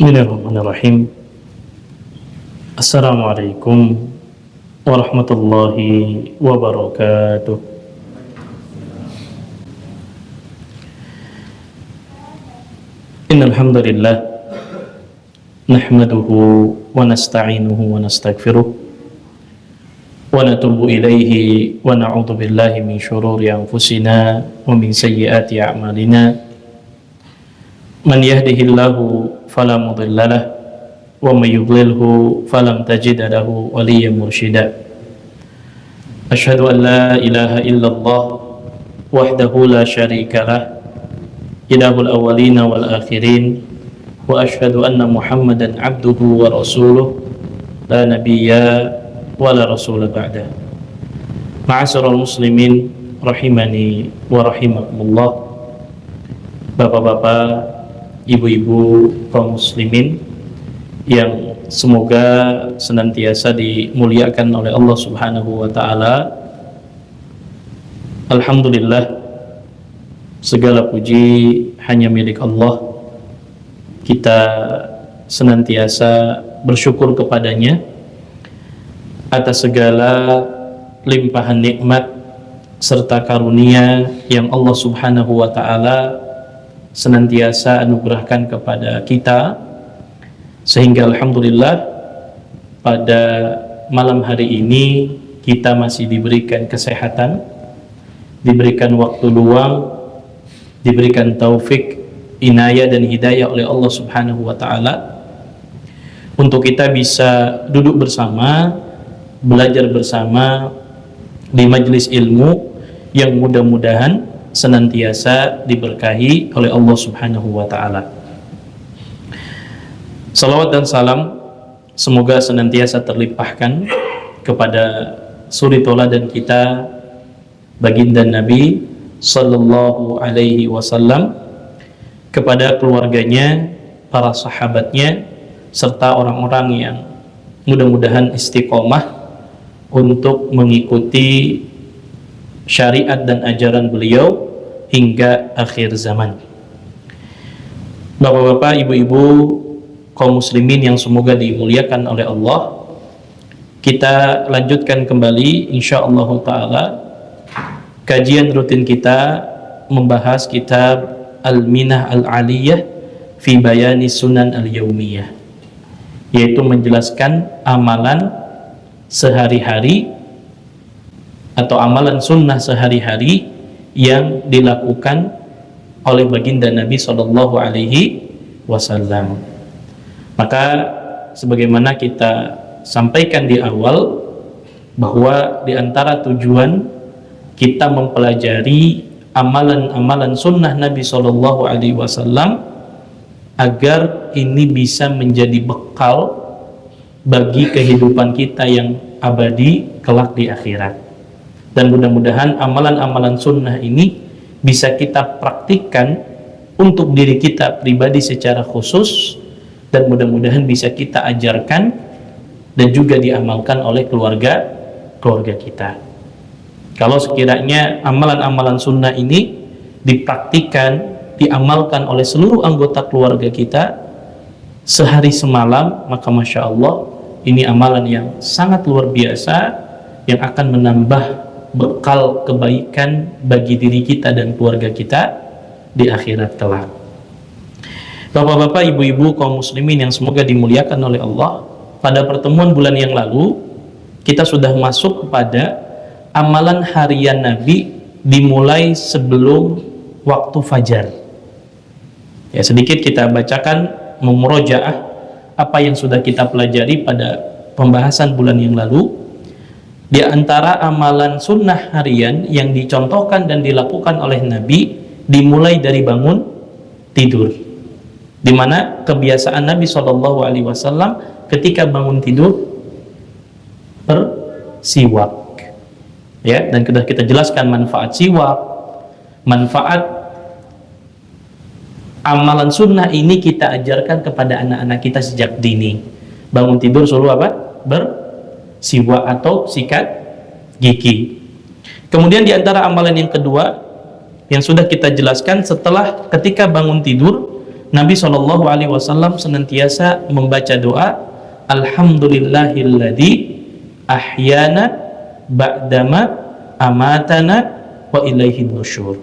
Bismillahirrahmanirrahim. Assalamualaikum warahmatullahi wabarakatuh. Innal hamdalillah nahmaduhu wa nasta'inuhu wa nastaghfiruh wa natubu ilaihi wa na'udzu billahi min syururi anfusina wa min sayyiati a'malina. Man yahdihillahu fala mudilla lahu wa may yudlilhu falam tajid lahu waliyyan mursyida. Asyhadu an la ilaha illallah wahdahu la syarika lah ilahul awwalina wal akhirin wa asyhadu anna Muhammadan abduhu wa rasuluh la nabiyya wa la rasula ba'da. Ma'asyiral muslimin rahimani wa rahimakumullah. Bapak-bapak, ibu-ibu kaum muslimin yang semoga senantiasa dimuliakan oleh Allah Subhanahu wa taala. Alhamdulillah, segala puji hanya milik Allah. Kita senantiasa bersyukur kepadanya atas segala limpahan nikmat serta karunia yang Allah Subhanahu wa taala senantiasa anugerahkan kepada kita, sehingga alhamdulillah pada malam hari ini kita masih diberikan kesehatan, diberikan waktu luang, diberikan taufik, inayah dan hidayah oleh Allah Subhanahu wa taala untuk kita bisa duduk bersama, belajar bersama di majelis ilmu yang mudah-mudahan senantiasa diberkahi oleh Allah Subhanahu wa taala. Salawat dan salam semoga senantiasa terlimpahkan kepada suri tauladan kita, baginda Nabi sallallahu alaihi wasallam, kepada keluarganya, para sahabatnya, serta orang-orang yang mudah-mudahan istiqomah untuk mengikuti syariat dan ajaran beliau hingga akhir zaman. Bapak-bapak, ibu-ibu kaum muslimin yang semoga dimuliakan oleh Allah, kita lanjutkan kembali insyaallah taala kajian rutin kita membahas kitab Al-Minah Al-Aliyah fi Bayani Sunan Al-Yaumiyah, yaitu menjelaskan amalan sehari-hari atau amalan sunnah sehari-hari yang dilakukan oleh baginda Nabi Shallallahu Alaihi Wasallam. Maka sebagaimana kita sampaikan di awal, bahwa di antara tujuan kita mempelajari amalan-amalan sunnah Nabi Shallallahu Alaihi Wasallam agar ini bisa menjadi bekal bagi kehidupan kita yang abadi kelak di akhirat. Dan mudah-mudahan amalan-amalan sunnah ini bisa kita praktikkan untuk diri kita pribadi secara khusus, dan mudah-mudahan bisa kita ajarkan dan juga diamalkan oleh keluarga kita. Kalau sekiranya amalan-amalan sunnah ini dipraktikkan, diamalkan oleh seluruh anggota keluarga kita sehari semalam, maka Masya Allah, ini amalan yang sangat luar biasa yang akan menambah bekal kebaikan bagi diri kita dan keluarga kita di akhirat kelak. Bapak-bapak, ibu-ibu kaum muslimin yang semoga dimuliakan oleh Allah, pada pertemuan bulan yang lalu kita sudah masuk kepada amalan harian Nabi dimulai sebelum waktu fajar. Ya, sedikit kita bacakan, memurojaah apa yang sudah kita pelajari pada pembahasan bulan yang lalu. Di antara amalan sunnah harian yang dicontohkan dan dilakukan oleh Nabi dimulai dari bangun tidur, di mana kebiasaan Nabi Shallallahu Alaihi Wasallam ketika bangun tidur bersiwak, ya, dan sudah kita jelaskan manfaat siwak, manfaat amalan sunnah ini kita ajarkan kepada anak-anak kita sejak dini. Bangun tidur selalu apa? Bersiwak atau sikat gigi. Kemudian di antara amalan yang kedua yang sudah kita jelaskan, setelah ketika bangun tidur Nabi SAW senantiasa membaca doa Alhamdulillahilladzi ahyana ba'dama amatana wa ilaihin nusyur.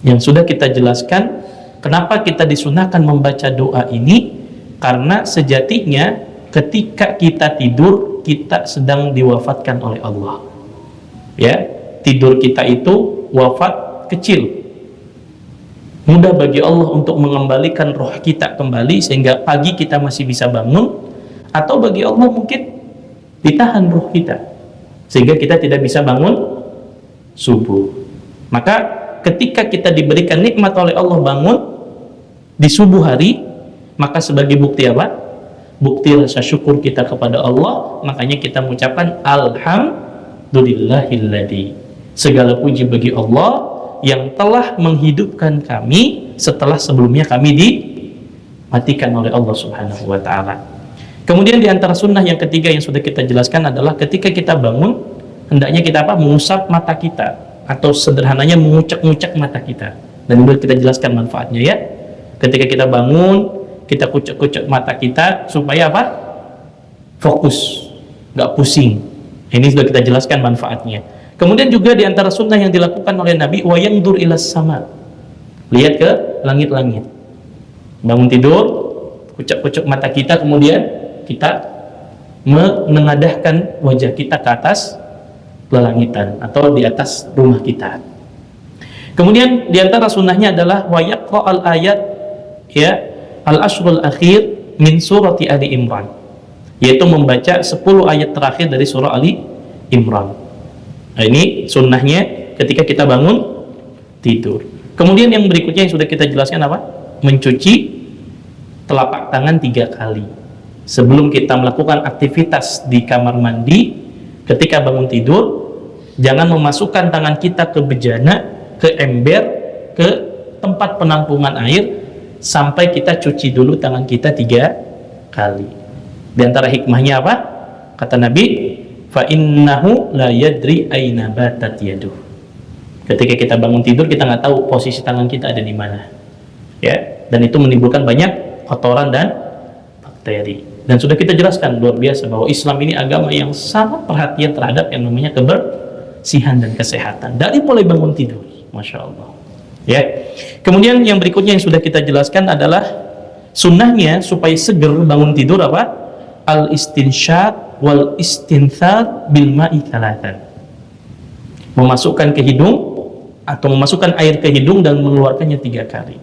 Yang sudah kita jelaskan kenapa kita disunahkan membaca doa ini, karena sejatinya ketika kita tidur kita sedang diwafatkan oleh Allah. Ya, tidur kita itu wafat kecil. Mudah bagi Allah untuk mengembalikan roh kita kembali sehingga pagi kita masih bisa bangun, atau bagi Allah mungkin ditahan roh kita sehingga kita tidak bisa bangun subuh. Maka ketika kita diberikan nikmat oleh Allah bangun di subuh hari, maka sebagai bukti apa? Bukti rasa syukur kita kepada Allah. Makanya kita mengucapkan Alhamdulillahilladzi, segala puji bagi Allah yang telah menghidupkan kami setelah sebelumnya kami dimatikan oleh Allah Subhanahu wa ta'ala. Kemudian di antara sunnah yang ketiga yang sudah kita jelaskan adalah ketika kita bangun, hendaknya kita apa? Mengusap mata kita, atau sederhananya mengucek-ngucek mata kita. Dan sudah kita jelaskan manfaatnya ya. Ketika kita bangun, kita kucek-kucek mata kita supaya apa? Fokus, nggak pusing. Ini sudah kita jelaskan manfaatnya. Kemudian juga di antara sunnah yang dilakukan oleh Nabi, wa yandur ilas sama, lihat ke langit-langit. Bangun tidur, kucek-kucek mata kita, kemudian kita menengadahkan wajah kita ke atas pelangitan atau di atas rumah kita. Kemudian di antara sunnahnya adalah wa yaqra'al ayat ya al-ashrul akhir min surati Ali Imran, yaitu membaca 10 ayat terakhir dari surah Ali Imran. Nah, ini sunnahnya ketika kita bangun tidur. Kemudian yang berikutnya yang sudah kita jelaskan apa? Mencuci telapak tangan 3 kali sebelum kita melakukan aktivitas di kamar mandi. Ketika bangun tidur, jangan memasukkan tangan kita ke bejana, ke ember, ke tempat penampungan air sampai kita cuci dulu tangan kita 3 kali. Di antara hikmahnya apa? Kata Nabi, fa innahu la yadri aina batat yaduh. Ketika kita bangun tidur, kita nggak tahu posisi tangan kita ada di mana. Ya, dan itu menimbulkan banyak kotoran dan bakteri. Dan sudah kita jelaskan luar biasa bahwa Islam ini agama yang sangat perhatian terhadap yang namanya kebersihan dan kesehatan dari mulai bangun tidur. Masya Allah. Ya. Kemudian yang berikutnya yang sudah kita jelaskan adalah sunnahnya supaya seger bangun tidur apa? Al istinsyaq wal istinthar bil ma'i thalathan. Memasukkan ke hidung atau memasukkan air ke hidung dan mengeluarkannya 3 kali.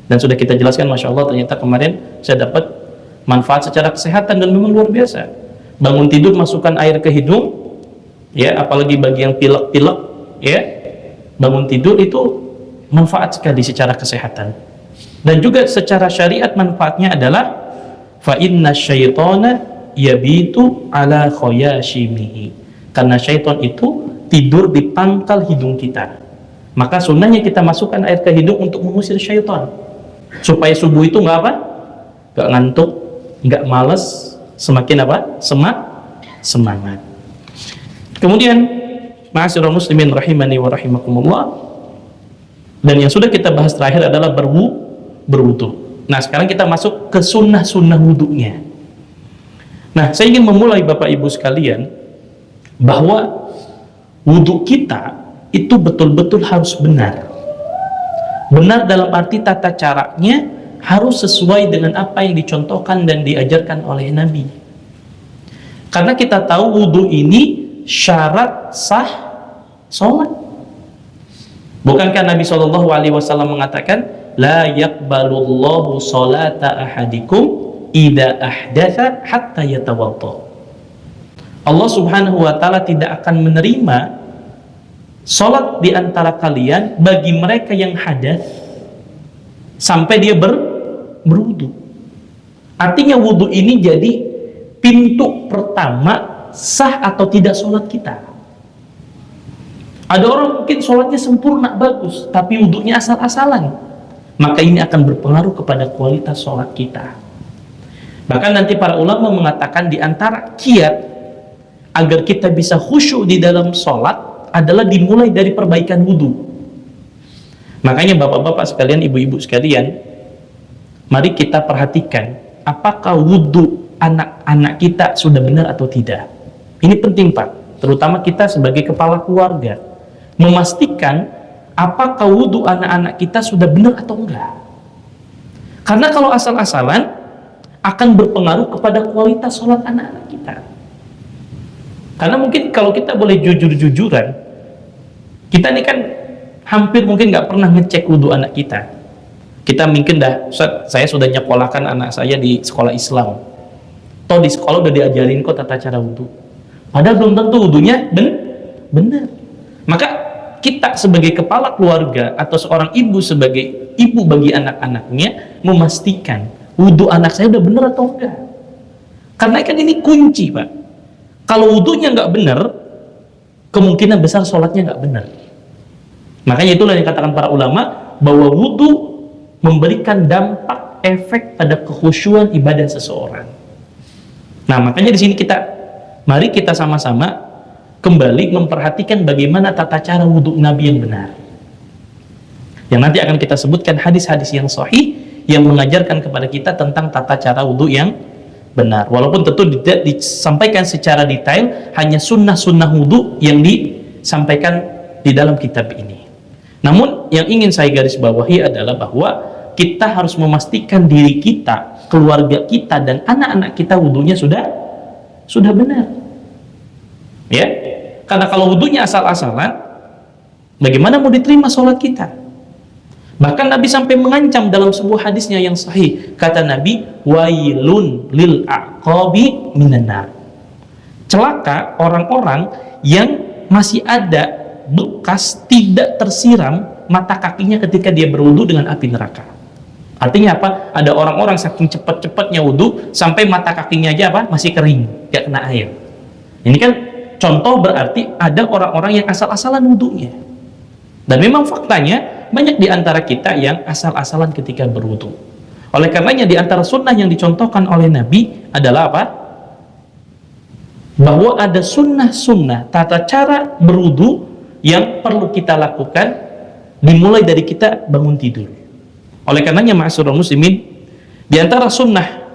Dan sudah kita jelaskan, Masya Allah, ternyata kemarin saya dapat manfaat secara kesehatan dan memang luar biasa. Bangun tidur masukkan air ke hidung, ya, apalagi bagi yang pilek-pilek, ya, bangun tidur itu manfaat sekali secara kesehatan. Dan juga secara syariat manfaatnya adalah fa inna syaitana yabitu ala khayashimihi, karena syaitan itu tidur di pangkal hidung kita. Maka sunnahnya kita masukkan air ke hidung untuk mengusir syaitan, supaya subuh itu nggak apa? Nggak ngantuk, nggak males, semakin apa? Semangat. Kemudian ma'asyiral muslimin rahimani wa rahimakumullah, dan yang sudah kita bahas terakhir adalah berwudu. Nah, sekarang kita masuk ke sunnah-sunnah wudunya. Nah, saya ingin memulai Bapak Ibu sekalian bahwa wudu kita itu betul-betul harus benar. Benar dalam arti tata caranya harus sesuai dengan apa yang dicontohkan dan diajarkan oleh Nabi. Karena kita tahu wudu ini syarat sah sholat. Bukankah Nabi SAW mengatakan, la yaqbalullahu sholata ahadikum idza ahdatha hatta yatawadda. Allah Subhanahu wa ta'ala tidak akan menerima sholat di antara kalian bagi mereka yang hadas sampai dia berwudu. Artinya wudu ini jadi pintu pertama sah atau tidak sholat kita. Ada orang mungkin sholatnya sempurna, bagus, tapi wudunya asal-asalan, maka ini akan berpengaruh kepada kualitas sholat kita. Bahkan nanti para ulama mengatakan di antara kiat agar kita bisa khusyuk di dalam sholat adalah dimulai dari perbaikan wudu. Makanya bapak-bapak sekalian, ibu-ibu sekalian, mari kita perhatikan apakah wudhu anak-anak kita sudah benar atau tidak. Ini penting Pak, terutama kita sebagai kepala keluarga, memastikan apakah wudhu anak-anak kita sudah benar atau enggak. Karena kalau asal-asalan akan berpengaruh kepada kualitas sholat anak-anak kita. Karena mungkin kalau kita boleh jujur-jujuran, kita ini kan hampir mungkin nggak pernah ngecek wudhu anak kita. Kita mungkin Ustaz, saya sudah nyekolahkan anak saya di sekolah Islam. Toh di sekolah udah diajarin kok tata cara wudhu. Padahal belum tentu wudhunya benar. Maka kita sebagai kepala keluarga atau seorang ibu sebagai ibu bagi anak-anaknya memastikan wudhu anak saya udah benar atau enggak. Karena kan ini kunci Pak. Kalau wudhunya nggak benar, kemungkinan besar sholatnya nggak benar. Makanya itulah yang dikatakan para ulama bahwa wudhu memberikan dampak efek pada kekhusyuan ibadah seseorang. Nah makanya di sini mari kita sama-sama kembali memperhatikan bagaimana tata cara wudhu Nabi yang benar. Yang nanti akan kita sebutkan hadis-hadis yang sahih yang mengajarkan kepada kita tentang tata cara wudhu yang benar. Walaupun tentu tidak disampaikan secara detail, hanya sunnah-sunnah wudhu yang disampaikan di dalam kitab ini. Namun yang ingin saya garis bawahi adalah bahwa kita harus memastikan diri kita, keluarga kita, dan anak-anak kita wudhunya sudah benar. Ya, karena kalau wudhunya asal-asalan, bagaimana mau diterima sholat kita? Bahkan Nabi sampai mengancam dalam sebuah hadisnya yang sahih. Kata Nabi, wailun lil aqabi minan nar. Celaka orang-orang yang masih ada bekas tidak tersiram mata kakinya ketika dia berwudu dengan api neraka. Artinya apa? Ada orang-orang saking cepat-cepatnya wudu sampai mata kakinya aja apa? Masih kering, gak kena air. Ini kan contoh berarti ada orang-orang yang asal-asalan wudunya. Dan memang faktanya banyak di antara kita yang asal-asalan ketika berwudu. Oleh karenanya di antara sunnah yang dicontohkan oleh Nabi adalah apa? Bahwa ada sunnah-sunnah tata cara berwudu yang perlu kita lakukan dimulai dari kita bangun tidur. Oleh karenanya ma'asyiral muslimin, di antara sunnah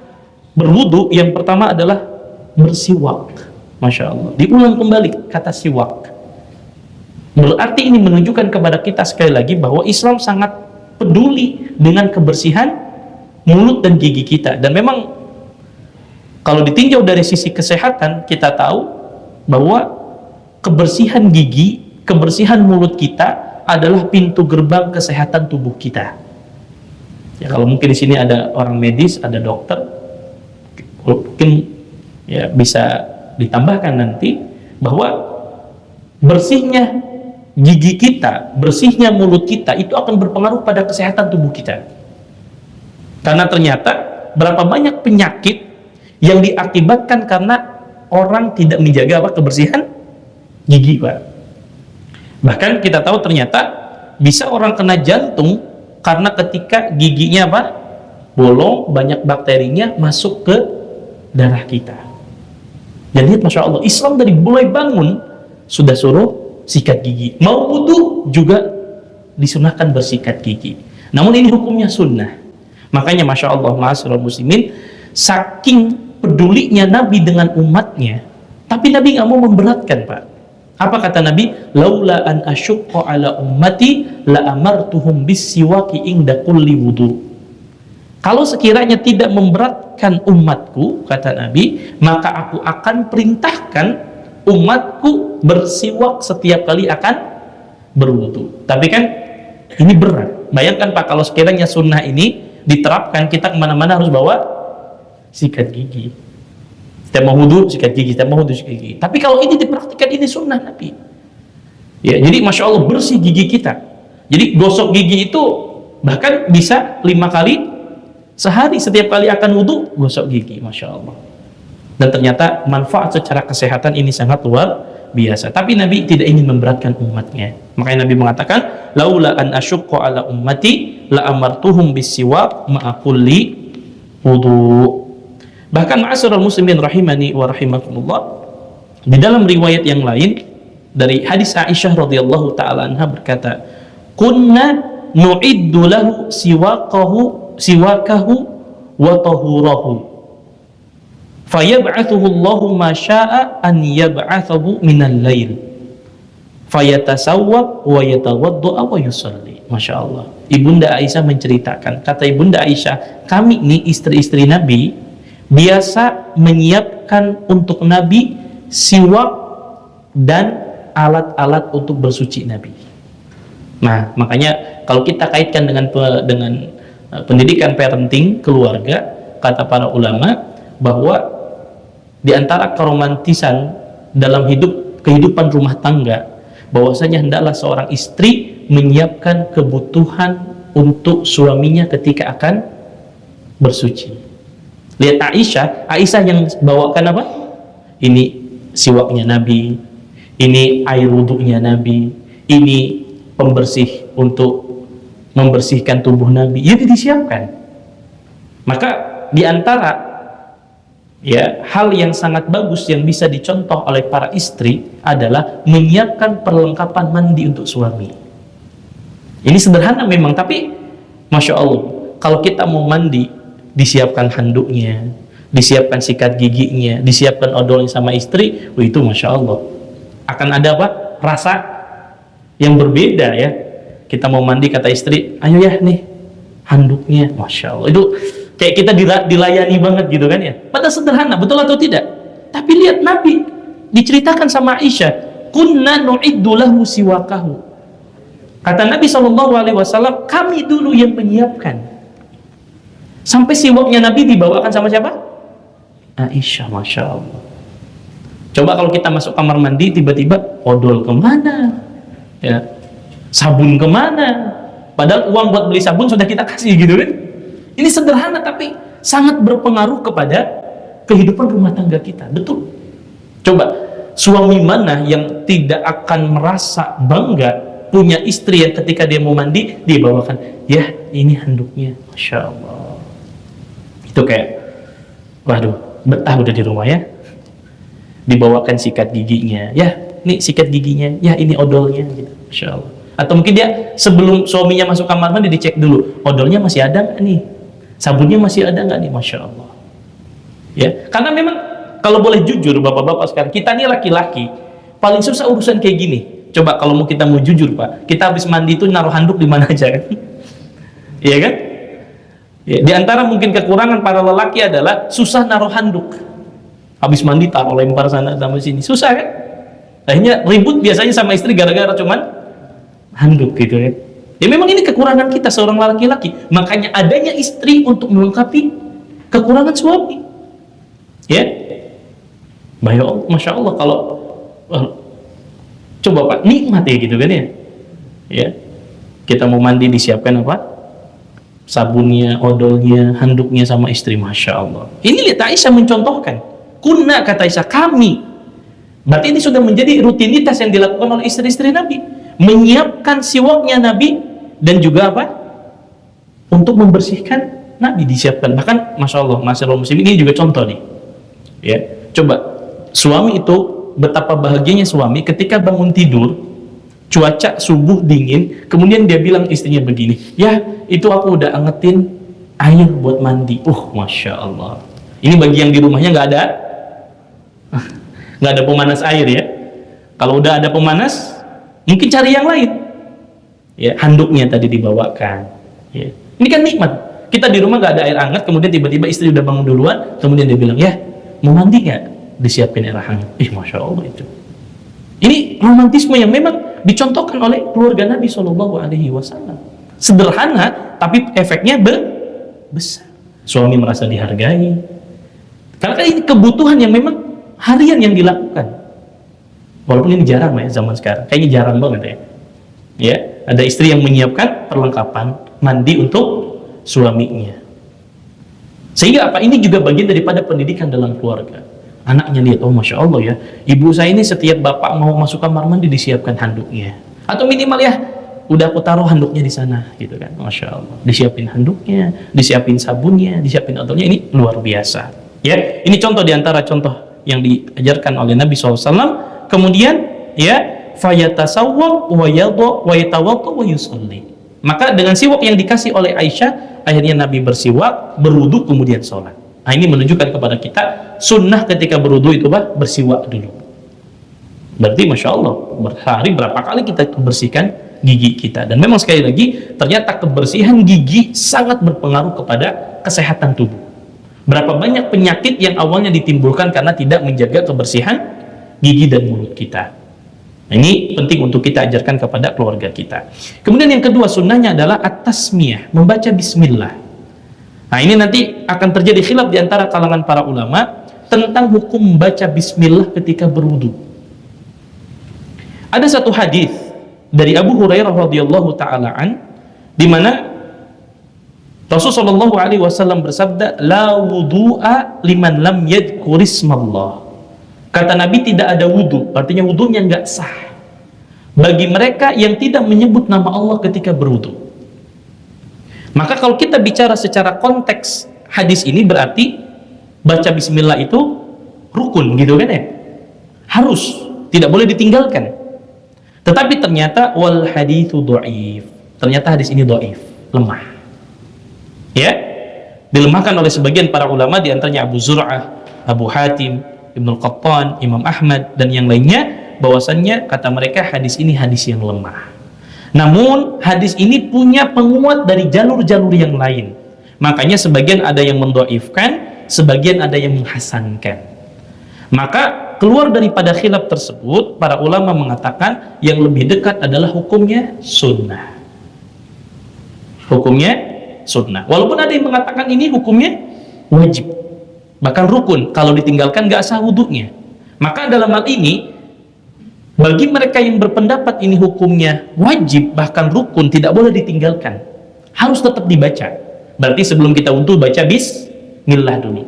berwudu yang pertama adalah bersiwak. Masya Allah, diulang kembali kata siwak. Berarti ini menunjukkan kepada kita sekali lagi bahwa Islam sangat peduli dengan kebersihan mulut dan gigi kita. Dan memang kalau ditinjau dari sisi kesehatan, kita tahu bahwa kebersihan gigi, kebersihan mulut kita adalah pintu gerbang kesehatan tubuh kita. Ya, kalau mungkin di sini ada orang medis, ada dokter, mungkin ya bisa ditambahkan nanti bahwa bersihnya gigi kita, bersihnya mulut kita itu akan berpengaruh pada kesehatan tubuh kita. Karena ternyata berapa banyak penyakit yang diakibatkan karena orang tidak menjaga kebersihan gigi, Pak. Bahkan kita tahu ternyata bisa orang kena jantung karena ketika giginya bolong, banyak bakterinya masuk ke darah kita. Dan lihat Masya Allah, Islam dari mulai bangun sudah suruh sikat gigi. Mau wudu juga disunahkan bersikat gigi. Namun ini hukumnya sunnah. Makanya Masya Allah, ma'asyiral muslimin, saking pedulinya Nabi dengan umatnya, tapi Nabi nggak mau memberatkan, Pak. Apa kata Nabi? Laula an asyukka ala ummati la amartuhum bis-siwaki inda kulli wudu. Kalau sekiranya tidak memberatkan umatku, kata Nabi, maka aku akan perintahkan umatku bersiwak setiap kali akan berwudu. Tapi kan ini berat. Bayangkan Pak, kalau sekiranya sunnah ini diterapkan, kita kemana-mana harus bawa sikat gigi. Kita mau wudu sikat gigi, kita mau wudu sikat gigi. Tapi kalau ini dipraktikkan, ini sunnah Nabi. Ya, jadi Masya Allah bersih gigi kita. Jadi gosok gigi itu bahkan bisa 5 kali sehari, setiap kali akan wudu gosok gigi, Masya Allah. Dan ternyata manfaat secara kesehatan ini sangat luar biasa. Tapi Nabi tidak ingin memberatkan umatnya. Makanya Nabi mengatakan, laula an asyukka ala ummati la amartuhum bisiwak ma'a kulli wudu. Bahkan ma'asyiral muslimin rahimani wa rahimakumullah, di dalam riwayat yang lain dari hadis Aisyah radhiyallahu taala anha berkata, kunna nu'iddu lahu siwakahu wa tahurahu fayab'athuhu Allahu ma syaa an yab'athahu minal lail fayatasawwab wa yatawadda wa yusalli. Masya Allah. Ibunda Aisyah menceritakan, kata Ibunda Aisyah, kami ini istri-istri Nabi biasa menyiapkan untuk Nabi siwak dan alat-alat untuk bersuci Nabi. Nah, makanya kalau kita kaitkan dengan pendidikan parenting keluarga, kata para ulama bahwa di antara keromantisan dalam kehidupan rumah tangga, bahwasanya hendaklah seorang istri menyiapkan kebutuhan untuk suaminya ketika akan bersuci. Lihat Aisyah yang bawakan apa? Ini siwaknya Nabi, ini air wudhunya Nabi, ini pembersih untuk membersihkan tubuh Nabi. Jadi disiapkan. Maka di antara hal yang sangat bagus yang bisa dicontoh oleh para istri adalah menyiapkan perlengkapan mandi untuk suami. Ini sederhana memang, tapi Masya Allah, kalau kita mau mandi, disiapkan handuknya, disiapkan sikat giginya, disiapkan odolnya sama istri, itu Masya Allah. Akan ada apa? Rasa yang berbeda ya. Kita mau mandi, kata istri, ayo ya nih, handuknya, Masya Allah. Itu kayak kita dilayani banget gitu kan ya. Padahal sederhana, betul atau tidak? Tapi lihat Nabi, diceritakan sama Aisyah, kunna nu'iddu lahu siwakahu. Kata Nabi SAW, kami dulu yang menyiapkan. Sampai siwaknya Nabi dibawakan sama siapa? Aisyah, Masya Allah. Coba kalau kita masuk kamar mandi, tiba-tiba odol kemana? Ya, sabun kemana? Padahal uang buat beli sabun sudah kita kasih gitu kan? Ini sederhana tapi sangat berpengaruh kepada kehidupan rumah tangga kita. Betul. Coba, suami mana yang tidak akan merasa bangga punya istri yang ketika dia mau mandi dibawakan, ya ini handuknya, Masya Allah. Itu kayak, waduh, betah udah di rumah ya. Dibawakan sikat giginya, ya ini sikat giginya, ya ini odolnya gitu. Masya Allah. Atau mungkin dia sebelum suaminya masuk kamar mandi dicek dulu, odolnya masih ada nggak nih, sabunnya masih ada nggak nih, Masya Allah. Ya, karena memang kalau boleh jujur bapak-bapak sekarang, kita nih laki-laki paling susah urusan kayak gini. Coba kalau kita mau jujur Pak, kita habis mandi itu naruh handuk di mana aja kan? Iya kan? Ya, di antara mungkin kekurangan para lelaki adalah susah naruh handuk. Habis mandi taruh lempar sana sama sini, susah kan? Akhirnya ribut biasanya sama istri gara-gara cuman handuk gitu ya. Ya memang ini kekurangan kita seorang laki-laki. Makanya adanya istri untuk melengkapi kekurangan suami. Ya, Masya Allah kalau coba Pak, nikmat ya gitu kan ya. Ya. Kita mau mandi disiapkan apa? Sabunnya, odolnya, handuknya sama istri, Masya Allah. Ini lihat Aisyah mencontohkan. Kunna, kata Aisyah, kami. Berarti ini sudah menjadi rutinitas yang dilakukan oleh istri-istri Nabi. Menyiapkan siwaknya Nabi dan juga apa? Untuk membersihkan Nabi disiapkan. Bahkan Masya Allah, masyaallah muslim, ini juga contoh nih. Ya, coba suami itu, betapa bahagianya suami ketika bangun tidur, cuaca subuh dingin, kemudian dia bilang istrinya begini, ya itu aku udah angetin air buat mandi. Masya Allah. Ini bagi yang di rumahnya nggak ada pemanas air ya. Kalau udah ada pemanas, mungkin cari yang lain. Ya, handuknya tadi dibawakan. Ya. Ini kan nikmat. Kita di rumah nggak ada air hangat, kemudian tiba-tiba istri udah bangun duluan, kemudian dia bilang, ya mau mandi nggak? Disiapin air hangat. Masya Allah itu. Ini romantisme yang memang dicontohkan oleh keluarga Nabi SAW. Sederhana, tapi efeknya besar. Suami merasa dihargai. Karena kan ini kebutuhan yang memang harian yang dilakukan. Walaupun ini jarang ya zaman sekarang. Kayaknya jarang banget ya. Ya, ada istri yang menyiapkan perlengkapan mandi untuk suaminya. Sehingga apa? Ini juga bagian daripada pendidikan dalam keluarga. Anaknya lihat, Masya Allah ya, ibu saya ini setiap bapak mau masuk kamar mandi disiapkan handuknya. Atau minimal ya, udah aku taruh handuknya di sana, gitu kan. Masya Allah. Disiapin handuknya, disiapin sabunnya, disiapin odolnya, ini luar biasa. Ya, ini contoh diantara contoh yang diajarkan oleh Nabi SAW. Kemudian, ya, fayatasawwab wa yatawadda wa yusalli. Maka dengan siwak yang dikasih oleh Aisyah, akhirnya Nabi bersiwak, berwudu, kemudian sholat. Nah, ini menunjukkan kepada kita sunnah ketika berwudu itu bersiwak dulu. Berarti Masya Allah, berhari berapa kali kita bersihkan gigi kita. Dan memang sekali lagi, ternyata kebersihan gigi sangat berpengaruh kepada kesehatan tubuh. Berapa banyak penyakit yang awalnya ditimbulkan karena tidak menjaga kebersihan gigi dan mulut kita. Nah, ini penting untuk kita ajarkan kepada keluarga kita. Kemudian yang kedua sunnahnya adalah at-tasmiyah, membaca bismillah. Nah, ini nanti akan terjadi khilaf di antara kalangan para ulama tentang hukum membaca bismillah ketika berwudu. Ada satu hadis dari Abu Hurairah radhiyallahu taala di mana Rasulullah sallallahu alaihi wasallam bersabda, la wudu'a liman lam yadhkurismallah. Kata Nabi, tidak ada wudu, artinya wudunya nggak sah bagi mereka yang tidak menyebut nama Allah ketika berwudu. Maka kalau kita bicara secara konteks hadis ini, berarti baca bismillah itu rukun, gitu kan ya? Harus, tidak boleh ditinggalkan. Tetapi ternyata wal haditsu dhaif. Ternyata hadis ini dhaif, lemah. Ya, dilemahkan oleh sebagian para ulama, di antaranya Abu Zur'ah, Abu Hatim, Ibnu Qattan, Imam Ahmad dan yang lainnya, bahwasannya kata mereka hadis ini hadis yang lemah. Namun hadis ini punya penguat dari jalur-jalur yang lain. Makanya sebagian ada yang mendhaifkan, sebagian ada yang menghasankan. Maka keluar daripada khilaf tersebut, para ulama mengatakan yang lebih dekat adalah hukumnya sunnah. Hukumnya sunnah. Walaupun ada yang mengatakan ini hukumnya wajib, bahkan rukun, kalau ditinggalkan gak sah wudunya. Maka dalam hal ini, bagi mereka yang berpendapat ini hukumnya wajib, bahkan rukun, tidak boleh ditinggalkan, harus tetap dibaca. Berarti sebelum kita wudu baca bismillah dulu.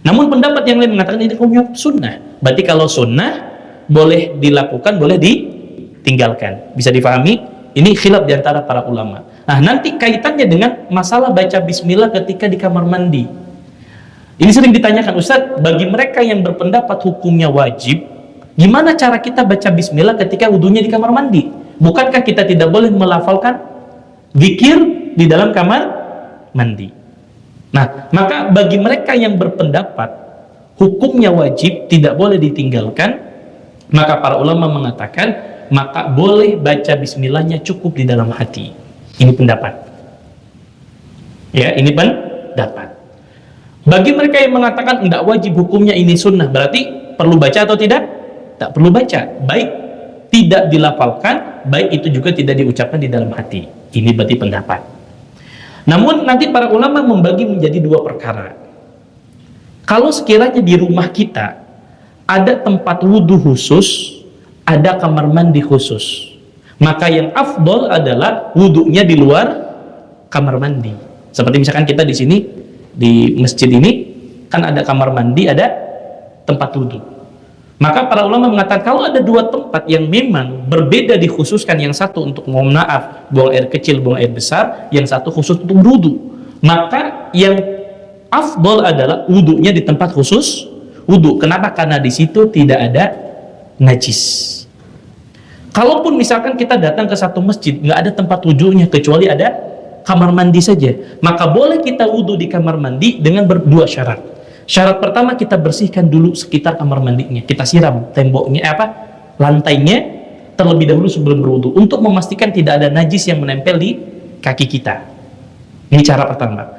Namun pendapat yang lain mengatakan ini hukumnya sunnah. Berarti kalau sunnah boleh dilakukan, boleh ditinggalkan. Bisa difahami? Ini khilaf di antara para ulama. Nah, nanti kaitannya dengan masalah baca bismillah ketika di kamar mandi. Ini sering ditanyakan, Ustadz, bagi mereka yang berpendapat hukumnya wajib, gimana cara kita baca bismillah ketika wudunya di kamar mandi? Bukankah kita tidak boleh melafalkan zikir di dalam kamar mandi? Nah, maka bagi mereka yang berpendapat hukumnya wajib, tidak boleh ditinggalkan, maka para ulama mengatakan maka boleh baca bismillahnya cukup di dalam hati. Ini pendapat. Ya, ini pendapat. Bagi mereka yang mengatakan tidak wajib, hukumnya ini sunnah, berarti perlu baca atau tidak? Tak perlu baca. Baik tidak dilafalkan, baik itu juga tidak diucapkan di dalam hati. Ini berarti pendapat. Namun nanti para ulama membagi menjadi dua perkara. Kalau sekiranya di rumah kita ada tempat wudhu khusus, ada kamar mandi khusus, maka yang afdol adalah wudhunya di luar kamar mandi. Seperti misalkan kita di sini, di masjid ini, kan ada kamar mandi, ada tempat wudhu. Maka para ulama mengatakan kalau ada dua tempat yang memang berbeda dikhususkan, yang satu untuk mohon maaf buang air kecil, buang air besar, yang satu khusus untuk wudhu, maka yang afdol adalah wudhunya di tempat khusus wudhu. Kenapa? Karena di situ tidak ada najis. Kalaupun misalkan kita datang ke satu masjid, nggak ada tempat wudhunya kecuali ada kamar mandi saja, maka boleh kita wudhu di kamar mandi dengan berdua syarat. Syarat pertama, kita bersihkan dulu sekitar kamar mandinya, kita siram temboknya, lantainya terlebih dahulu sebelum berwudhu, untuk memastikan tidak ada najis yang menempel di kaki kita. Ini cara pertama.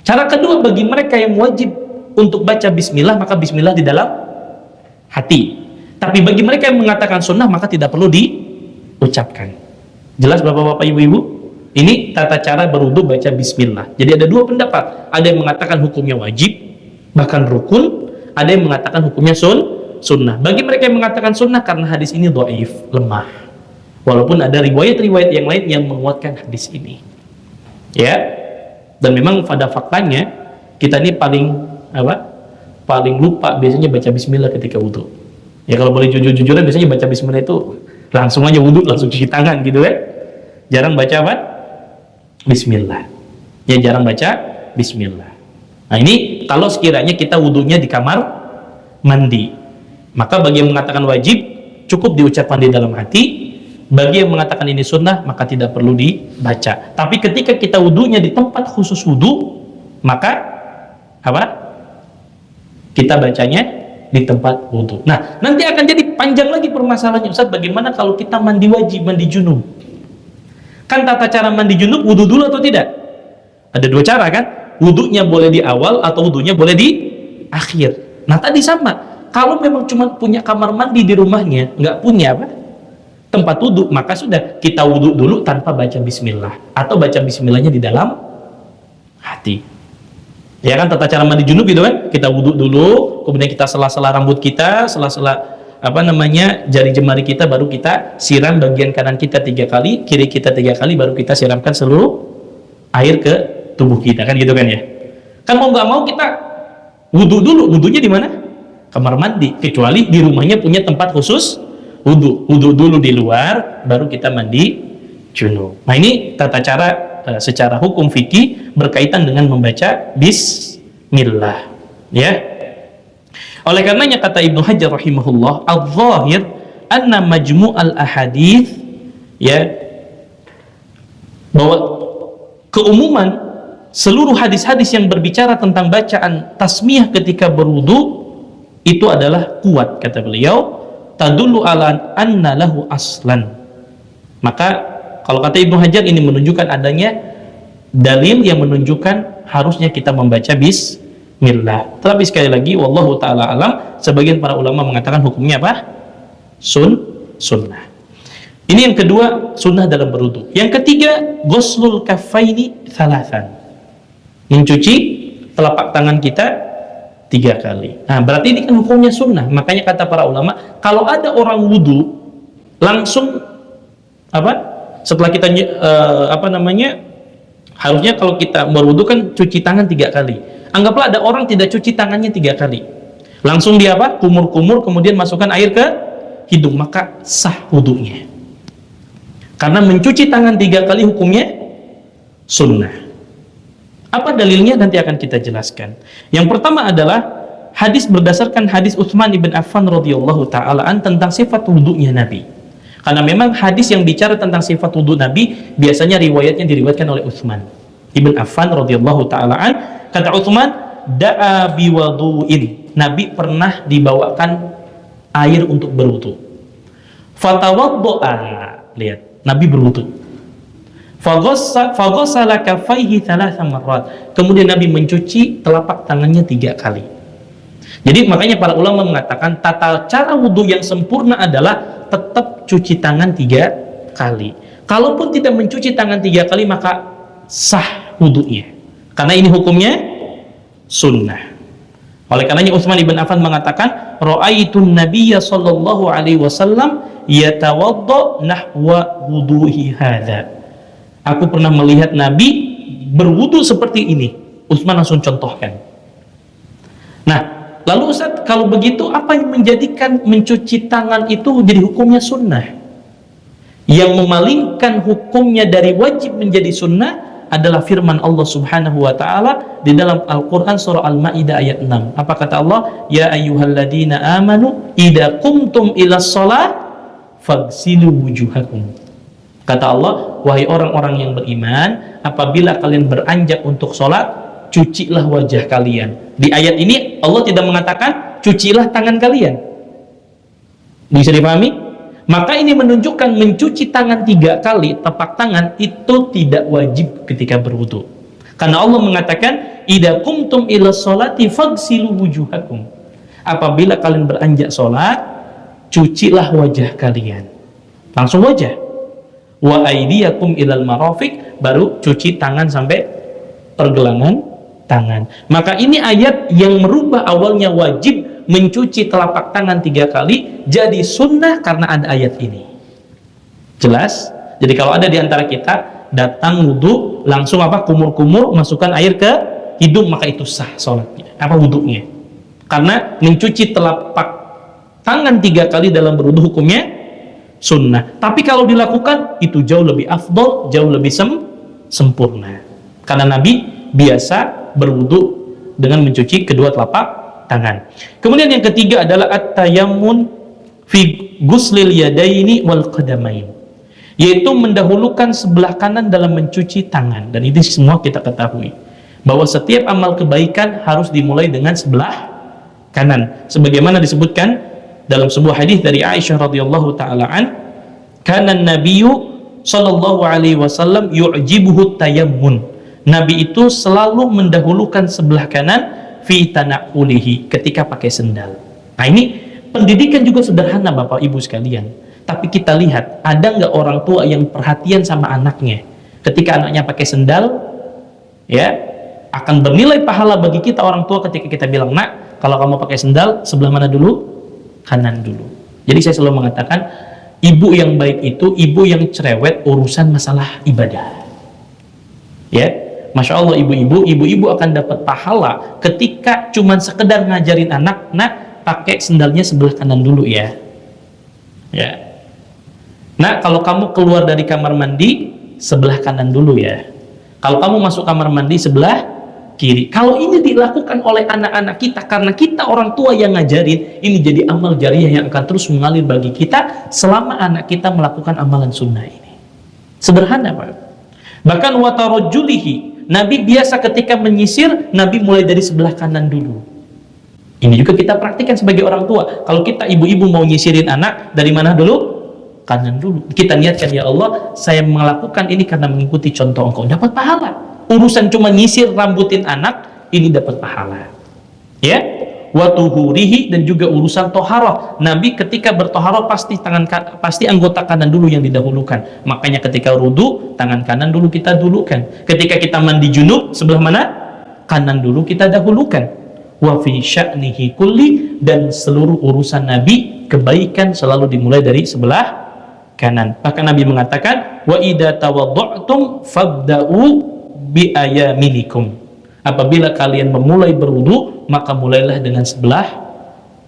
Cara kedua, bagi mereka yang wajib untuk baca bismillah, maka bismillah di dalam hati. Tapi bagi mereka yang mengatakan sunnah, maka tidak perlu diucapkan. Jelas bapak-bapak, ibu-ibu? Ini tata cara berwudu baca bismillah. Jadi ada dua pendapat. Ada yang mengatakan hukumnya wajib, bahkan rukun. Ada yang mengatakan hukumnya sunnah. Bagi mereka yang mengatakan sunnah, karena hadis ini dhaif, lemah. Walaupun ada riwayat-riwayat yang lain yang menguatkan hadis ini. Ya. Dan memang pada faktanya, kita ini paling lupa biasanya baca bismillah ketika wudu. Ya, kalau boleh jujur-jujuran, biasanya baca bismillah itu langsung aja wudhu, langsung cuci tangan gitu kan. Jarang baca bismillah. Ya, jarang baca bismillah. Nah, ini kalau sekiranya kita wudhunya di kamar mandi. Maka bagi yang mengatakan wajib, cukup diucapkan di dalam hati. Bagi yang mengatakan ini sunnah, maka tidak perlu dibaca. Tapi ketika kita wudunya di tempat khusus wudu, maka apa? Kita bacanya di tempat wudu. Nah, nanti akan jadi panjang lagi permasalahannya. Ustaz, bagaimana kalau kita mandi wajib, mandi junub? Kan tata cara mandi junub, wudu dulu atau tidak? Ada dua cara kan? Wudunya boleh di awal atau wudunya boleh di akhir. Nah, tadi sama. Kalau memang cuma punya kamar mandi di rumahnya, nggak punya apa? Tempat wudhu, maka sudah kita wudhu dulu tanpa baca bismillah, atau baca bismillahnya di dalam hati. Ya kan, tata cara mandi junub gitu kan, kita wudhu dulu, kemudian kita sela-sela rambut kita, sela-sela jari jemari kita, baru kita siram bagian kanan kita 3 kali, kiri kita 3 kali, baru kita siramkan seluruh air ke tubuh kita, kan gitu kan ya. Kan mau nggak mau kita wudhu dulu. Wudhunya di mana? Kamar mandi, kecuali di rumahnya punya tempat khusus wudhu dulu di luar, baru kita mandi junub. Nah, ini tata cara secara hukum fikih berkaitan dengan membaca bismillah, ya. Oleh karenanya kata Ibnu Hajar rahimahullah, al-zahir anna majmu'al ahadits, ya, bahwa keumuman seluruh hadis-hadis yang berbicara tentang bacaan tasmiyah ketika berwudu itu adalah kuat, kata beliau, tadullu ala anna lahu aslan. Maka kalau kata Ibnu Hajar, ini menunjukkan adanya dalil yang menunjukkan harusnya kita membaca bismillah. Tapi sekali lagi, wallahu ta'ala alam, sebagian para ulama mengatakan hukumnya apa? Sunnah. Ini yang kedua, sunnah dalam berwudu. Yang ketiga, ghuslul kaffaini thalathan, mencuci telapak tangan kita 3 kali. Nah, berarti ini kan hukumnya sunnah. Makanya kata para ulama, kalau ada orang wudu langsung setelah kita harusnya kalau kita berwudu kan cuci tangan 3 kali. Anggaplah ada orang tidak cuci tangannya 3 kali, langsung dia kumur-kumur, kemudian masukkan air ke hidung, maka sah wudunya. Karena mencuci tangan 3 kali hukumnya sunnah. Apa dalilnya? Nanti akan kita jelaskan. Yang pertama adalah hadis berdasarkan hadis Utsman ibn Affan radhiyallahu ta'alaan tentang sifat wudunya Nabi. Karena memang hadis yang bicara tentang sifat wudu Nabi biasanya riwayatnya diriwayatkan oleh Utsman ibn Affan radhiyallahu ta'alaan. Kata Utsman, da'a biwudu'in, Nabi pernah dibawakan air untuk berwudu. Fatawaddo'a, lihat, Nabi berwudu. Faghassala kaffaihi 3 marrat. Kemudian Nabi mencuci telapak tangannya 3 kali. Jadi makanya para ulama mengatakan tata cara wudhu yang sempurna adalah tetap cuci tangan 3 kali. Kalaupun tidak mencuci tangan 3 kali, maka sah wudhunya. Karena ini hukumnya sunnah. Oleh karenanya Utsman ibn Affan mengatakan, ra'aitun nabiyya sallallahu alaihi wasallam yatawadda nahwa wuduhi hadza. Aku pernah melihat Nabi berwudu seperti ini. Utsman langsung contohkan. Nah, lalu Ustaz, kalau begitu apa yang menjadikan mencuci tangan itu jadi hukumnya sunnah? Yang memalingkan hukumnya dari wajib menjadi sunnah adalah firman Allah subhanahu wa ta'ala di dalam Al-Quran surah Al-Ma'idah ayat 6. Apa kata Allah? Ya ayyuhalladzina amanu idza qumtum ilas shalah faghsilu wujuhakum. Kata Allah, wahai orang-orang yang beriman, apabila kalian beranjak untuk sholat, cucilah wajah kalian. Di ayat ini Allah tidak mengatakan cucilah tangan kalian. Bisa dipahami? Maka ini menunjukkan mencuci tangan 3 kali tapak tangan itu tidak wajib ketika berwudu. Karena Allah mengatakan, idza qumtum ilas sholati faghsilu wujuhakum. Apabila kalian beranjak sholat, cucilah wajah kalian. Langsung wajah. Wa aydiyakum ilal marafiq, baru cuci tangan sampai pergelangan tangan. Maka ini ayat yang merubah awalnya wajib mencuci telapak tangan 3 kali jadi sunnah karena ada ayat ini. Jelas? Jadi kalau ada di antara kita datang wudu langsung kumur-kumur masukkan air ke hidung, maka itu sah sholatnya, wudunya. Karena mencuci telapak tangan 3 kali dalam berwudu hukumnya sunnah. Tapi kalau dilakukan itu jauh lebih afdol, jauh lebih sempurna. Karena Nabi biasa berwudu dengan mencuci kedua telapak tangan. Kemudian yang ketiga adalah at-tayammun fi ghuslil yadaini wal qadamain. yaitu mendahulukan sebelah kanan dalam mencuci tangan. Dan ini semua kita ketahui bahwa setiap amal kebaikan harus dimulai dengan sebelah kanan, sebagaimana disebutkan dalam sebuah hadis dari Aisyah radhiyallahu taala kana nabiyyu sallallahu alaihi wasallam yu'jibuhu tayammun. Nabi itu selalu mendahulukan sebelah kanan fi tana'ulihi, ketika pakai sendal. Nah, ini pendidikan juga sederhana Bapak Ibu sekalian. Tapi kita lihat, ada nggak orang tua yang perhatian sama anaknya ketika anaknya pakai sendal? Ya, akan bernilai pahala bagi kita orang tua ketika kita bilang, "Nak, kalau kamu pakai sendal sebelah mana dulu?" Kanan dulu. Jadi saya selalu mengatakan, ibu yang baik itu ibu yang cerewet urusan masalah ibadah. Ya, Masya Allah, ibu-ibu akan dapat pahala ketika cuman sekedar ngajarin anak, "Nak, pakai sendalnya sebelah kanan dulu ya." Ya. "Nak, kalau kamu keluar dari kamar mandi sebelah kanan dulu ya. Kalau kamu masuk kamar mandi sebelah kiri." Kalau ini dilakukan oleh anak-anak kita karena kita orang tua yang ngajarin, ini jadi amal jariah yang akan terus mengalir bagi kita selama anak kita melakukan amalan sunnah ini. Sederhana Pak. Bahkan watarajjulihi, Nabi biasa ketika menyisir, Nabi mulai dari sebelah kanan dulu. Ini juga kita praktikkan sebagai orang tua. Kalau kita ibu-ibu mau nyisirin anak, dari mana dulu? Kanan dulu. Kita niatkan, "Ya Allah, saya melakukan ini karena mengikuti contoh Engkau." Dapat pahala. Urusan cuma nyisir rambutin anak, ini dapat pahala. Ya, watuhurihi, dan juga urusan toharoh. Nabi ketika bertoharoh pasti anggota kanan dulu yang didahulukan. Makanya ketika wudu, tangan kanan dulu kita dulukan. Ketika kita mandi junub, sebelah mana? Kanan dulu kita dahulukan. Wa fi sya'nihi kulli, dan seluruh urusan Nabi kebaikan selalu dimulai dari sebelah kanan. Bahkan Nabi mengatakan, "Wa idza tawadda'tum fabda'u bi ayaminikum." Apabila kalian memulai berwudu, maka mulailah dengan sebelah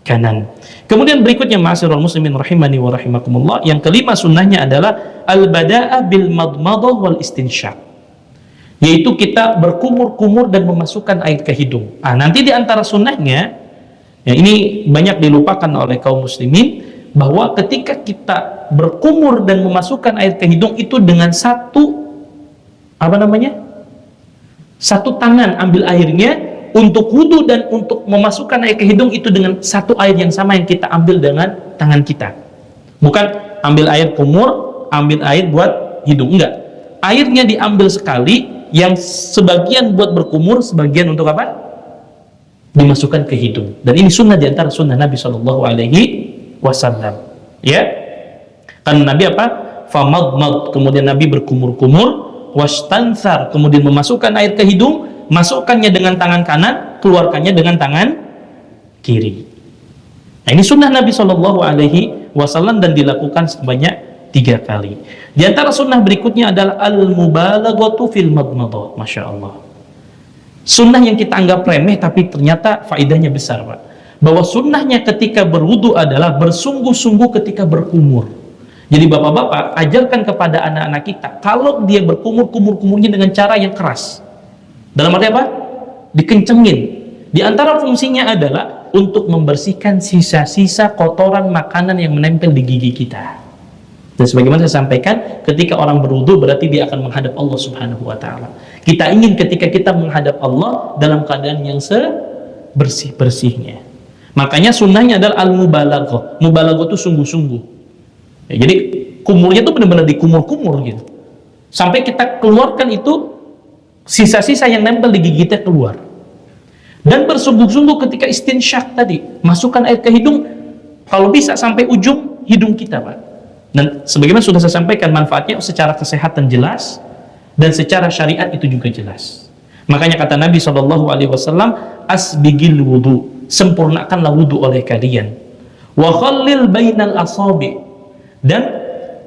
kanan. Kemudian berikutnya, ma'asyiral muslimin rahimani wa rahimakumullah, yang kelima sunnahnya adalah al-bada'a bil madmadah wal istinsyaq, yaitu kita berkumur-kumur dan memasukkan air ke hidung. Nanti di antara sunnahnya, ya, ini banyak dilupakan oleh kaum muslimin, bahwa ketika kita berkumur dan memasukkan air ke hidung itu dengan satu satu tangan ambil airnya untuk wudhu dan untuk memasukkan air ke hidung itu dengan satu air yang sama yang kita ambil dengan tangan kita. Bukan ambil air kumur, ambil air buat hidung, enggak. Airnya diambil sekali, yang sebagian buat berkumur, sebagian untuk apa? Dimasukkan ke hidung. Dan ini sunnah di antara sunnah Nabi Shallallahu Alaihi Wasallam. Ya, kan Nabi apa? Famadmad, kemudian Nabi berkumur-kumur, wastansar, kemudian memasukkan air ke hidung, masukkannya dengan tangan kanan, keluarkannya dengan tangan kiri. Nah, ini sunnah Nabi Shallallahu Alaihi Wasallam dan dilakukan sebanyak 3 kali. Di antara sunnah berikutnya adalah al-mubalaghatu fil madmadah. Masya Allah. Sunnah yang kita anggap remeh tapi ternyata faedahnya besar, Pak. Bahwa sunnahnya ketika berwudu adalah bersungguh-sungguh ketika berkumur. Jadi bapak-bapak, ajarkan kepada anak-anak kita, kalau dia berkumur, kumur-kumurnya dengan cara yang keras. Dalam arti apa? Dikencengin. Di antara fungsinya adalah untuk membersihkan sisa-sisa kotoran makanan yang menempel di gigi kita. Dan sebagaimana saya sampaikan, ketika orang berwudu berarti dia akan menghadap Allah Subhanahu wa Ta'ala. Kita ingin ketika kita menghadap Allah dalam keadaan yang sebersih-bersihnya. Makanya sunnahnya adalah al-mubalaghah. Mubalaghah itu sungguh-sungguh. Ya, jadi kumurnya itu benar-benar dikumur-kumur gitu, sampai kita keluarkan itu sisa-sisa yang nempel di gigi kita keluar. Dan bersungguh-sungguh ketika istinsyak tadi, masukkan air ke hidung, kalau bisa sampai ujung hidung kita, Pak. Dan sebagaimana sudah saya sampaikan, manfaatnya secara kesehatan jelas dan secara syariat itu juga jelas. Makanya kata Nabi SAW, asbigil wudu, sempurnakanlah wudu oleh kalian, wa khallil bainal asabi, dan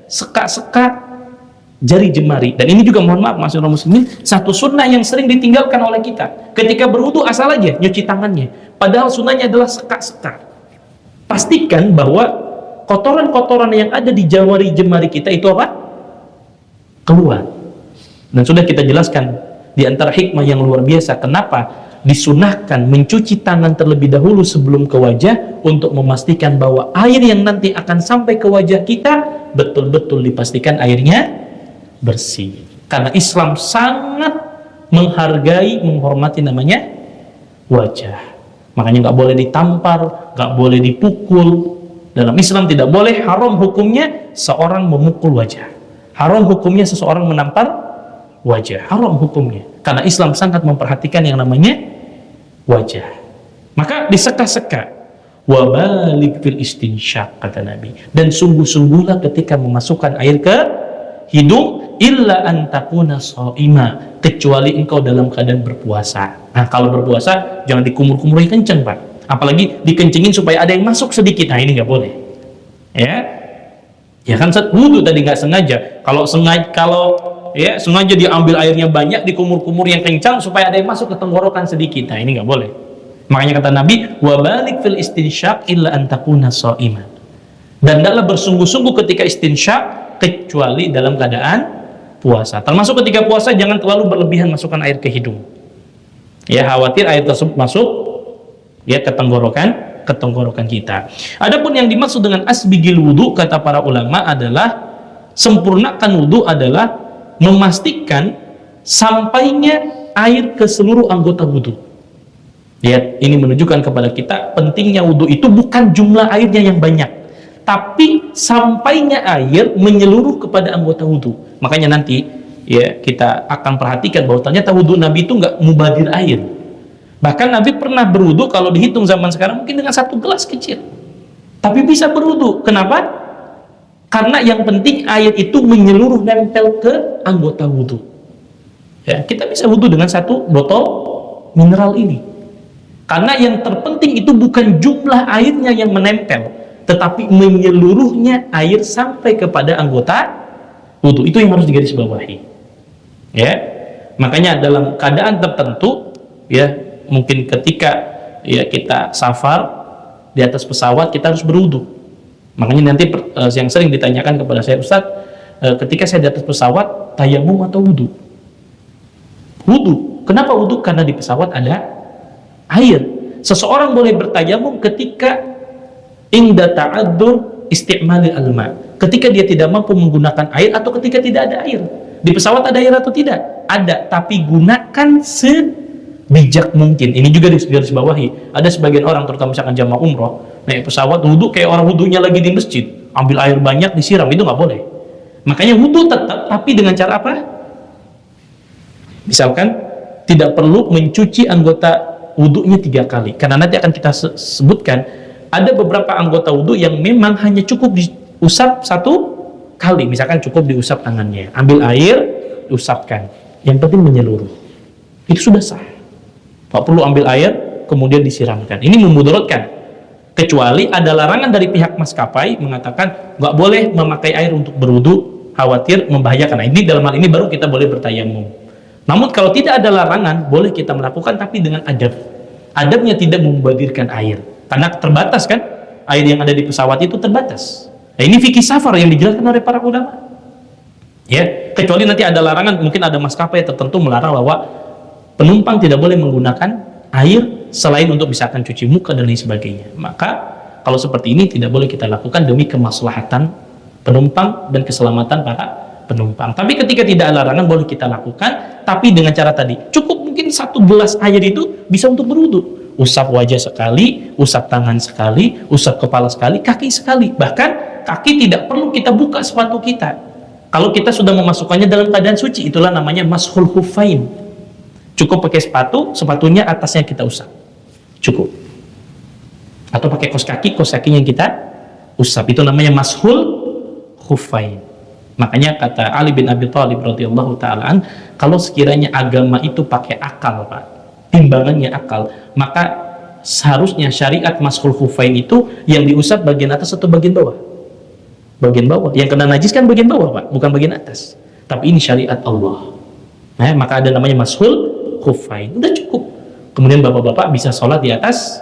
seka-seka jari jemari. Dan ini juga mohon maaf ma'asyiral muslimin, satu sunnah yang sering ditinggalkan oleh kita. Ketika berwudu asal aja nyuci tangannya, padahal sunnahnya adalah seka-seka. Pastikan bahwa kotoran-kotoran yang ada di jari jemari kita itu apa? Keluar. Dan sudah kita jelaskan di antara hikmah yang luar biasa kenapa disunahkan mencuci tangan terlebih dahulu sebelum ke wajah untuk memastikan bahwa air yang nanti akan sampai ke wajah kita betul-betul dipastikan airnya bersih. Karena Islam sangat menghargai, menghormati namanya wajah. Makanya nggak boleh ditampar, nggak boleh dipukul. Dalam Islam tidak boleh, haram hukumnya seorang memukul wajah. Haram hukumnya seseorang menampar wajah. Haram hukumnya. Karena Islam sangat memperhatikan yang namanya wajah. Maka diseka-seka. Wabalik fil istinsyaq, kata Nabi. Dan sungguh-sungguhlah ketika memasukkan air ke hidung, illa antakuna shaima, kecuali engkau dalam keadaan berpuasa. Nah, kalau berpuasa jangan dikumur-kumuri kenceng, Pak. Apalagi dikencingin supaya ada yang masuk sedikit. Nah, ini nggak boleh. Ya kan, wudu tadi nggak sengaja. Kalau sengaja diambil airnya banyak, dikumur-kumur yang kencang supaya ada yang masuk ke tenggorokan sedikit. Nah, ini nggak boleh. Makanya kata Nabi, wabalik fil istinsyaq illa antakuna shaima. Dan hendaklah bersungguh-sungguh ketika istinsyaq, kecuali dalam keadaan puasa. Termasuk ketika puasa jangan terlalu berlebihan masukkan air ke hidung. Ya, khawatir air tersebut masuk ya ke tenggorokan kita. Adapun yang dimaksud dengan asbigil wudu, kata para ulama, adalah sempurnakan wudu adalah memastikan sampainya air ke seluruh anggota wudu. Lihat, ini menunjukkan kepada kita pentingnya wudu itu bukan jumlah airnya yang banyak, tapi sampainya air menyeluruh kepada anggota wudu. Makanya nanti ya kita akan perhatikan bahwa ternyata wudu Nabi itu nggak mubadir air. Bahkan Nabi pernah berwudu, kalau dihitung zaman sekarang mungkin dengan 1 gelas kecil, tapi bisa berwudu. Kenapa? Karena yang penting air itu menyeluruh, nempel ke anggota wudu. Ya, kita bisa wudu dengan 1 botol mineral ini. Karena yang terpenting itu bukan jumlah airnya yang menempel, tetapi menyeluruhnya air sampai kepada anggota wudu. Itu yang harus digarisbawahi. Ya, makanya dalam keadaan tertentu, ya mungkin ketika ya kita safar di atas pesawat, kita harus berwudu. Makanya nanti yang sering ditanyakan kepada saya, Ustaz, ketika saya di atas pesawat, tayamum atau wudu? Wudu. Kenapa wudu? Karena di pesawat ada air. Seseorang boleh bertayamum ketika inda ta'addur isti'malil alma, ketika dia tidak mampu menggunakan air atau ketika tidak ada air. Di pesawat ada air atau tidak? Ada, tapi gunakan sebijak mungkin. Ini juga garis bawahi. Ada sebagian orang, terutama misalkan jamaah umroh, naik pesawat wudu kayak orang wudunya lagi di masjid, ambil air banyak disiram, itu nggak boleh. Makanya wudu tetap, tapi dengan cara apa? Misalkan tidak perlu mencuci anggota wudunya 3 kali, karena nanti akan kita sebutkan ada beberapa anggota wudu yang memang hanya cukup diusap 1 kali. Misalkan cukup diusap tangannya, ambil air, diusapkan, yang penting menyeluruh, itu sudah sah. Tak perlu ambil air kemudian disiramkan, ini memudaratkan. Kecuali ada larangan dari pihak maskapai mengatakan nggak boleh memakai air untuk berwudu, khawatir membahayakan. Nah, ini dalam hal ini baru kita boleh bertayamum. Namun kalau tidak ada larangan, boleh kita melakukan, tapi dengan adab. Adabnya tidak membadirkan air, karena terbatas kan, air yang ada di pesawat itu terbatas. Nah, ini fikih safar yang dijelaskan oleh para ulama. Ya, kecuali nanti ada larangan, mungkin ada maskapai tertentu melarang bahwa penumpang tidak boleh menggunakan air selain untuk misalkan cuci muka dan lain sebagainya. Maka kalau seperti ini tidak boleh kita lakukan demi kemaslahatan penumpang dan keselamatan para penumpang. Tapi ketika tidak ada larangan, boleh kita lakukan, tapi dengan cara tadi. Cukup mungkin 1 gelas air itu bisa untuk berwudu. Usap wajah sekali, usap tangan sekali, usap kepala sekali, kaki sekali. Bahkan kaki tidak perlu kita buka sepatu kita. Kalau kita sudah memasukkannya dalam keadaan suci, itulah namanya mashul khuffain. Cukup pakai sepatu, sepatunya atasnya kita usap. Cukup. Atau pakai kos kakinya kita usap. Itu namanya mashul khuffain. Makanya kata Ali bin Abi Thalib radhiyallahu ta'ala, kalau sekiranya agama itu pakai akal, Pak, timbangannya akal, maka seharusnya syariat mashul khuffain itu yang diusap bagian atas atau bagian bawah? Bagian bawah. Yang kena najis kan bagian bawah, Pak, bukan bagian atas. Tapi ini syariat Allah. Nah, maka ada namanya mashul khuffain. Udah cukup. Kemudian bapak-bapak bisa sholat di atas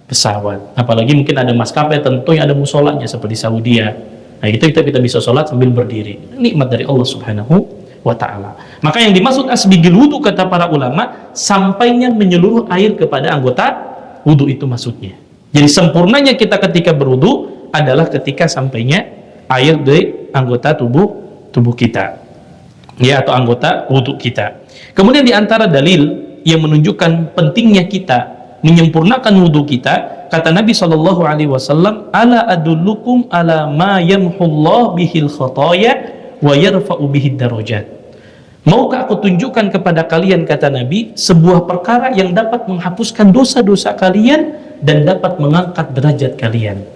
pesawat. Apalagi mungkin ada maskapai tentu yang ada musolanya seperti Saudi. Nah, itu kita bisa sholat sambil berdiri. Nikmat dari Allah Subhanahu wa ta'ala. Maka yang dimaksud asbigil wudu kata para ulama, sampainya menyeluruh air kepada anggota wudu itu maksudnya. Jadi sempurnanya kita ketika berwudu adalah ketika sampainya air dari anggota tubuh kita, ya, atau anggota wudu kita. Kemudian di antara dalil yang menunjukkan pentingnya kita menyempurnakan wudu kita, kata Nabi SAW, ala adullukum ala ma yamhullah bihil khataya wa yarfa'u bihid darajat. Maukah aku tunjukkan kepada kalian, kata Nabi, sebuah perkara yang dapat menghapuskan dosa-dosa kalian dan dapat mengangkat derajat kalian.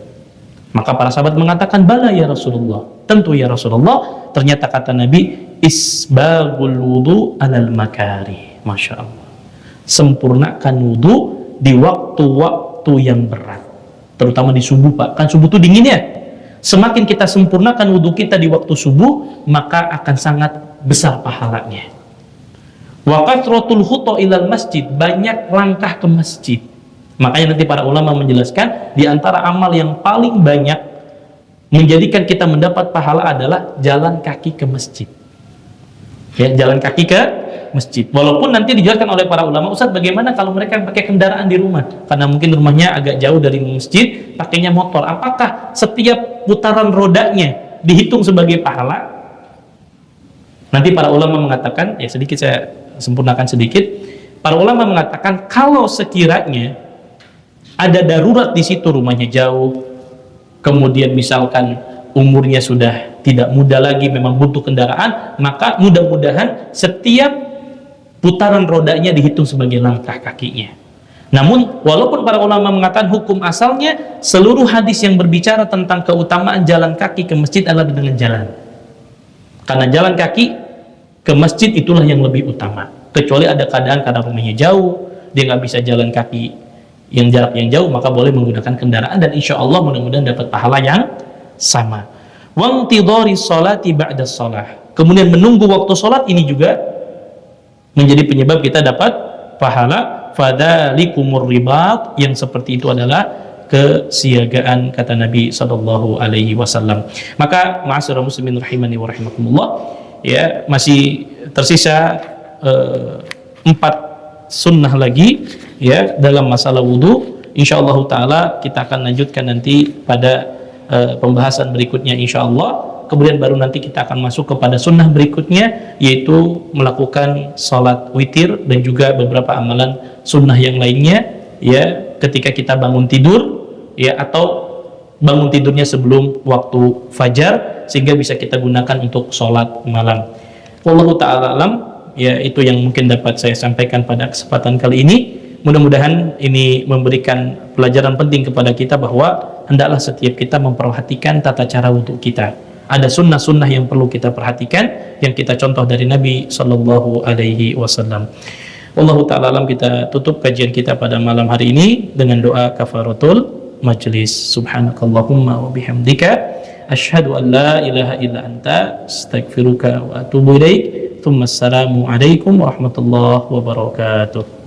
Maka para sahabat mengatakan, bala ya Rasulullah, tentu ya Rasulullah. Ternyata kata Nabi, isbagul wudu alal makari. Masya Allah, sempurnakan wudu di waktu-waktu yang berat, terutama di subuh, Pak. Kan subuh itu dingin ya. Semakin kita sempurnakan wudhu kita di waktu subuh, maka akan sangat besar pahalanya. Wa kathratul khuta ilal masjid, banyak langkah ke masjid. Makanya nanti para ulama menjelaskan, di antara amal yang paling banyak menjadikan kita mendapat pahala adalah jalan kaki ke masjid. Ya, jalan kaki ke masjid. Walaupun nanti dijelaskan oleh para ulama, Ustaz, bagaimana kalau mereka pakai kendaraan di rumah? Karena mungkin rumahnya agak jauh dari masjid, pakainya motor. Apakah setiap putaran rodanya dihitung sebagai pahala? Nanti para ulama mengatakan, ya sedikit saya sempurnakan sedikit. Para ulama mengatakan, kalau sekiranya ada darurat di situ, rumahnya jauh, kemudian misalkan umurnya sudah tidak muda lagi, memang butuh kendaraan, maka mudah-mudahan setiap putaran rodanya dihitung sebagai langkah kakinya. Namun walaupun para ulama mengatakan hukum asalnya seluruh hadis yang berbicara tentang keutamaan jalan kaki ke masjid adalah dengan jalan, karena jalan kaki ke masjid itulah yang lebih utama. Kecuali ada keadaan karena rumahnya jauh, dia nggak bisa jalan kaki yang jarak yang jauh, maka boleh menggunakan kendaraan, dan insya Allah mudah-mudahan dapat pahala yang sama. Wantidhari sholati ba'da sholah, kemudian menunggu waktu sholat, ini juga menjadi penyebab kita dapat pahala. Fadzalikumur ribat, yang seperti itu adalah kesiagaan, kata Nabi SAW. Maka ma'asyiral muslimin rahimani wa rahimakumullah, ya, masih tersisa 4 sunnah lagi, ya, dalam masalah wudu. Insyaallah taala kita akan lanjutkan nanti pada pembahasan berikutnya insyaallah. Kemudian baru nanti kita akan masuk kepada sunnah berikutnya, yaitu melakukan salat witir dan juga beberapa amalan sunnah yang lainnya, ya, ketika kita bangun tidur, ya, atau bangun tidurnya sebelum waktu fajar, sehingga bisa kita gunakan untuk salat malam. Wallahu ta'ala alam, ya, itu yang mungkin dapat saya sampaikan pada kesempatan kali ini. Mudah-mudahan ini memberikan pelajaran penting kepada kita bahwa hendaklah setiap kita memperhatikan tata cara wudhu kita. Ada sunnah-sunnah yang perlu kita perhatikan, yang kita contoh dari Nabi Sallallahu Alaihi Wasallam. Wallahu ta'ala alam, kita tutup kajian kita pada malam hari ini dengan doa kafaratul majlis. Subhanakallahumma wa bihamdika, asyhadu an la ilaha illa anta, astaghfiruka wa atubu ilaik. Assalamu alaikum warahmatullahi wabarakatuh.